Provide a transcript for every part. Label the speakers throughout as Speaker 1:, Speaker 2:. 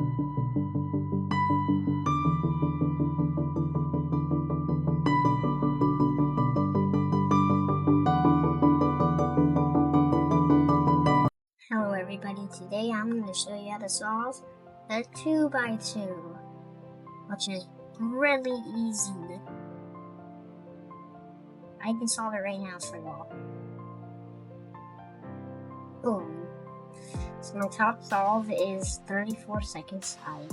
Speaker 1: Hello everybody, today I'm going to show you how to solve a 2x2, which is really easy. I can solve it right now for you all. Boom. So my top solve is 34 seconds. I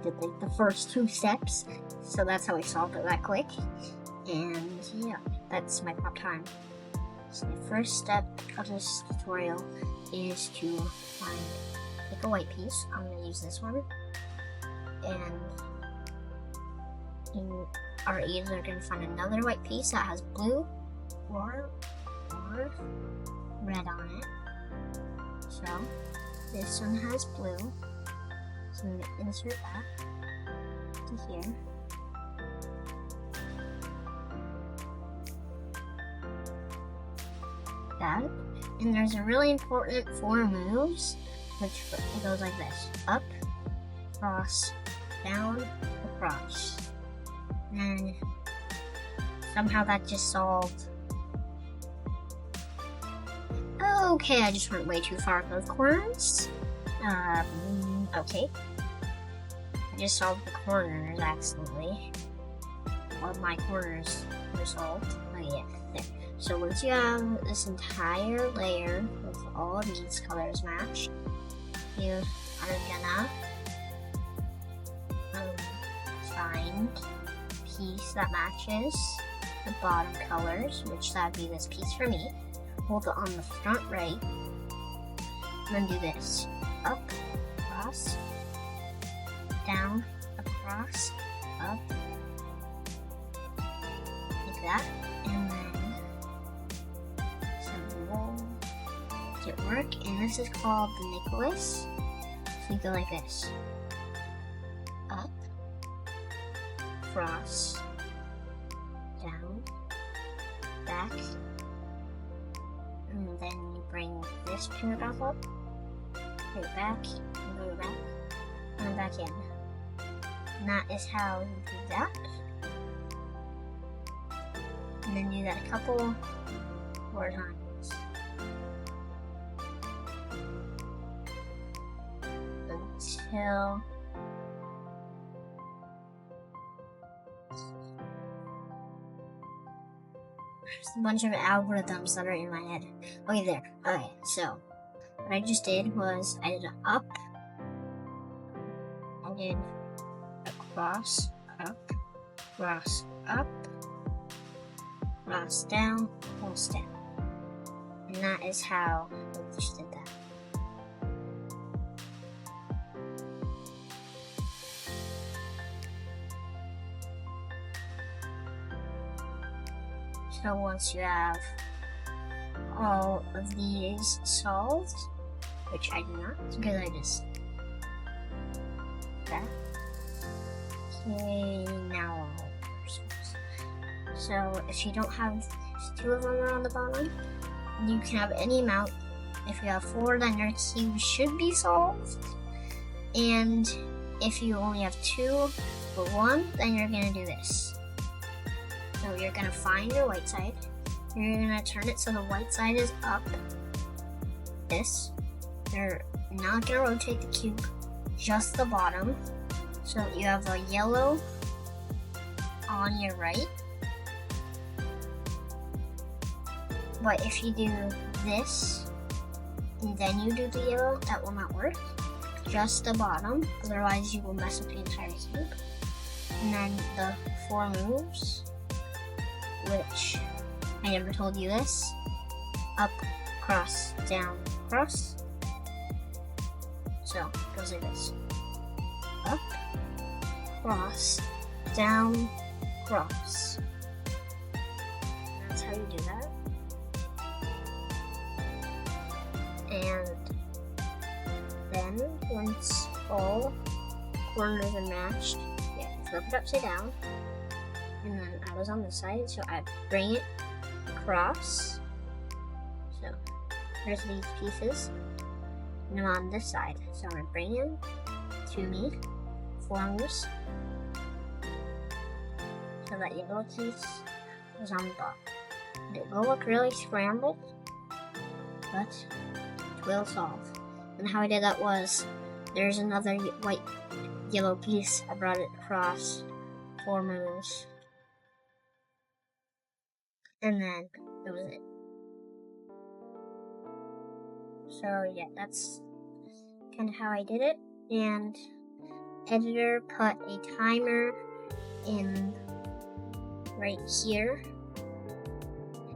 Speaker 1: did like the first 2 steps, so that's how I solved it that quick. And yeah, that's my top time. So the first step of this tutorial is to find like a white piece. I'm going to use this one, and you are either going to find another white piece that has blue or red on it. So this one has blue, so I'm going to insert that to here. That, and there's a really important 4 moves, which it goes like this: up, cross, down, across. And somehow that just solved. Okay, I just went way too far with those corners. Okay. I just solved the corners accidentally. All my corners were solved. Oh yeah, there. So once you have this entire layer with all of these colors matched, you are gonna find a piece that matches the bottom colors, which that would be this piece for me. Hold it on the front right, and then do this: up, across, down, across, up, like that, and then it work, and this is called the Nicholas. So you go like this: up, cross, down, back, and then you bring this paragraph up, go back, and go back, and back in. And that is how you do that. And then do that a couple more times. Until there's a bunch of algorithms that are in my head. Okay, there. Okay, so what I just did was I did an up, I did a cross, up, cross, up, cross, down, cross, down. And that is how I just did that. So once you have all of these solved, which I do not, because I just that. Okay, now so if you don't have 2 of them are on the bottom, you can have any amount. If you have 4, then your cube should be solved. And if you only have 2 or 1, then you're gonna do this. So you're gonna find your white side. You're gonna turn it so the white side is up. This. You're not gonna rotate the cube, just the bottom. So you have a yellow on your right. But if you do this, and then you do the yellow, that will not work. Just the bottom, otherwise you will mess up the entire cube. And then the 4 moves, which I never told you this: up, cross, down, cross. So it goes like this: up, cross, down, cross. And that's how you do that. And then once all corners are matched, yeah, flip it upside down. And then I was on this side, so I bring it across. So there's these pieces, and I'm on this side, so I'm gonna bring it to me forms. So that yellow piece is on the bottom. It will look really scrambled, but it will solve. And how I did that was, there's another white yellow piece. I brought it across 4 moves. And then that was it. So yeah, that's kind of how I did it. And editor put a timer in right here.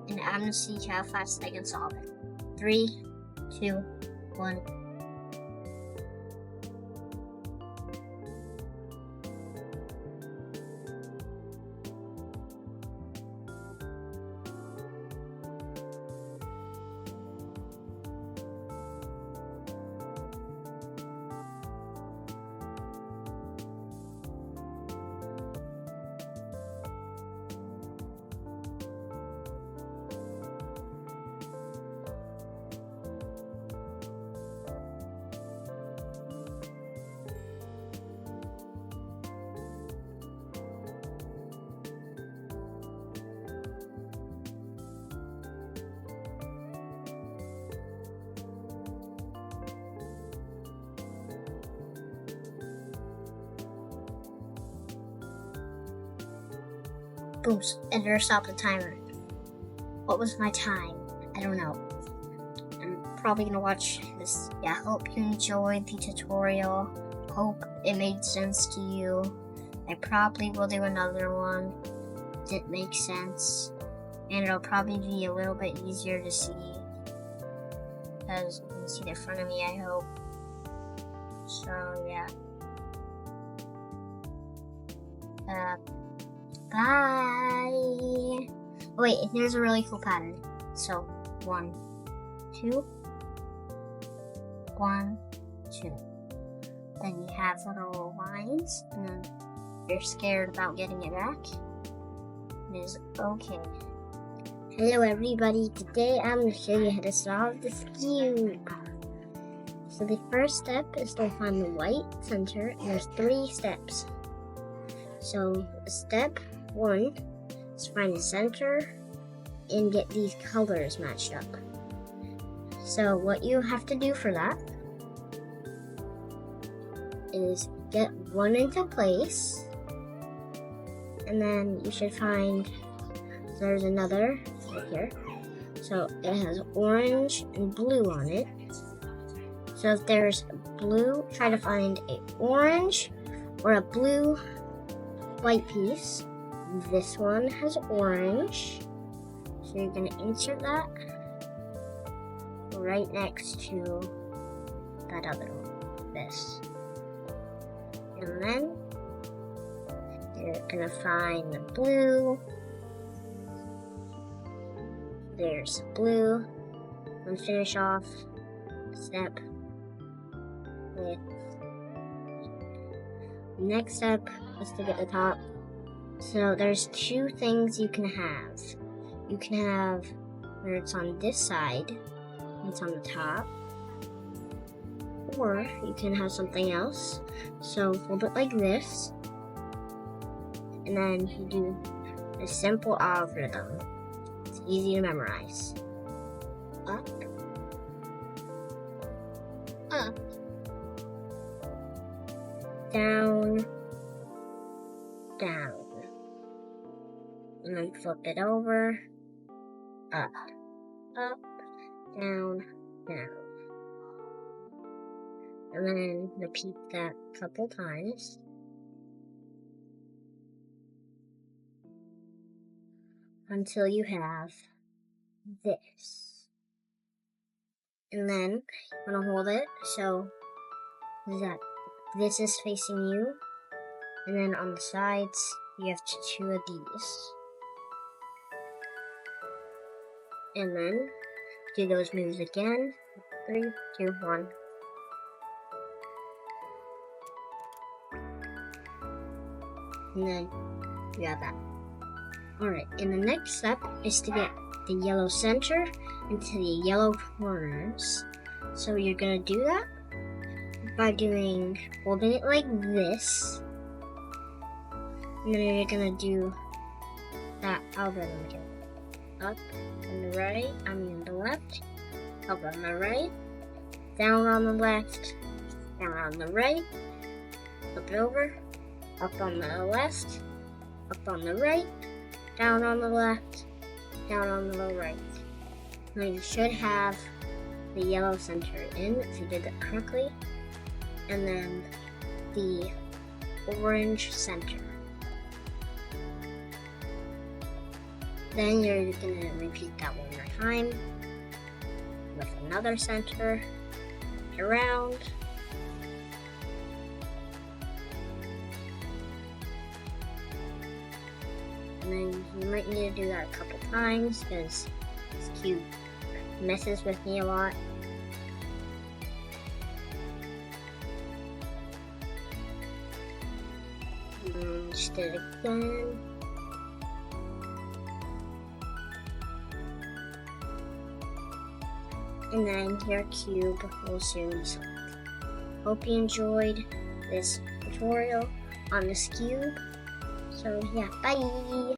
Speaker 1: And I'm gonna see how fast I can solve it. 3, 2, 1. Boom, editor stopped the timer. What was my time? I don't know. I'm probably gonna watch this. Yeah, hope you enjoyed the tutorial. Hope it made sense to you. I probably will do another one that makes sense. And it'll probably be a little bit easier to see, because you can see the front of me, I hope. So yeah. Bye. Wait, here's a really cool pattern. So 1, 2, 1, 2. Then you have little lines, and then you're scared about getting it back. It is okay. Hello everybody, today I'm going to show you how to solve the Skewb. So the first step is to find the white center, and there's 3 steps. So step 1 is find the center and get these colors matched up. So what you have to do for that is get one into place, and then you should find, there's another right here. So it has orange and blue on it. So if there's blue, try to find an orange or a blue white piece. This one has orange, so you're going to insert that right next to that other one, this. And then you're going to find the blue. There's blue. And finish off the step with, next step is to get the top. So there's 2 things you can have. You can have where it's on this side, it's on the top, or you can have something else. So hold it like this, and then you do a simple algorithm. It's easy to memorize. Up, up, down, down. And then flip it over, up, up, down, down. And then repeat that a couple times. Until you have this. And then you want to hold it so that this is facing you. And then on the sides, you have 2 of these. And then do those moves again. 3, 2, 1. And then you have that. Alright, and the next step is to get the yellow center into the yellow corners. So you're going to do that by holding it like this. And then you're gonna do that algorithm again. Up on the right, the left, up on the right, down on the left, down on the right, flip it over, up on the left, up on the right, down on the left, down on the right. Now you should have the yellow center in if you did that correctly, and then the orange center. Then you're going to repeat that one more time with another center around. And then you might need to do that a couple times because Skewb messes with me a lot. Just did it again. And then your cube will soon be solved. Hope you enjoyed this tutorial on the Skewb. So yeah, bye!